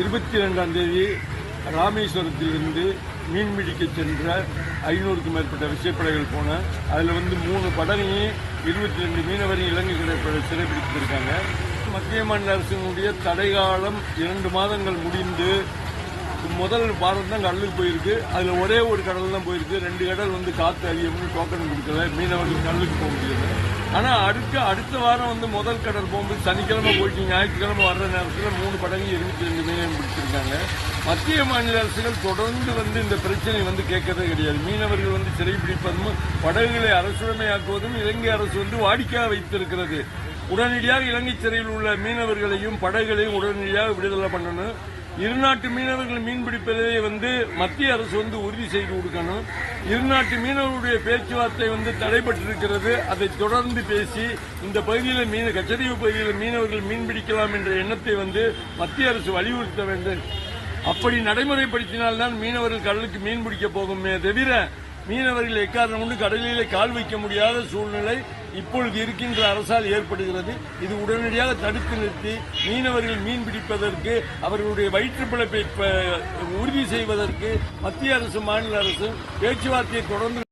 22ஆம் தேதி ராமேஸ்வரத்திலிருந்து மீன்பிடிக்க சென்ற 500க்கும் மேற்பட்ட விசைப்படகுகள் போன அதில் 3 படகையும் 22 மீனவரையும் இலங்கை கடற்படை சிறைப்பிடித்திருக்காங்க. மத்திய மாநில அரசினுடைய தடை காலம் 2 மாதங்கள் முடிந்து முதல் வாரம் தான் கடலுக்கு போயிருக்கு. அதில் ஒரே ஒரு கடல் தான் போயிருக்கு. 2 கடல் காற்று அதிகம்னு டோக்கன் கொடுக்கல, மீனவர்கள் கடலுக்கு போக முடியாது. ஆனால் அடுத்த வாரம் முதல் கடல் போகும்போது சனிக்கிழமை போயிட்டு ஞாயிற்றுக்கிழமை வர்ற நேரத்தில் 3 படகு 22 மீனவர்கள் பிடிச்சிருக்காங்க. மத்திய மாநில அரசுகள் தொடர்ந்து இந்த பிரச்சனை கேட்கறதே கிடையாது. மீனவர்கள் சிறைப்பிடிப்பதும் படகுகளை அரசுடைமையாக்குவதும் இலங்கை அரசு வாடிக்கையாக வைத்திருக்கிறது. உடனடியாக இலங்கை சிறையில் உள்ள மீனவர்களையும் படகுகளையும் உடனடியாக விடுதலை பண்ணணும். இருநாட்டு மீனவர்கள் மீன்பிடிப்பதை மத்திய அரசு உறுதி செய்து கொடுக்கணும். இருநாட்டு மீனவர்களுடைய பேச்சுவார்த்தை தடைபட்டிருக்கிறது. அதை தொடர்ந்து பேசி இந்த பகுதியில் கச்சதீவு பகுதியில் மீனவர்கள் மீன்பிடிக்கலாம் என்ற எண்ணத்தை மத்திய அரசு வலியுறுத்த வேண்டும். அப்படி நடைமுறைப்படுத்தினால்தான் மீனவர்கள் கடலுக்கு மீன் பிடிக்க போகுமே தவிர மீனவர்கள் எக்காரணம் கொண்டு கடலிலே கால் வைக்க முடியாத சூழ்நிலை இப்பொழுது இருக்கின்ற அரசால் ஏற்படுகிறது. இது உடனடியாக தடுத்து நிறுத்தி மீனவர்கள் மீன் பிடிப்பதற்கு அவர்களுடைய வயிற்று பிழைப்பை உறுதி செய்வதற்கு மத்திய அரசு மாநில அரசு பேச்சுவார்த்தையை தொடர்ந்து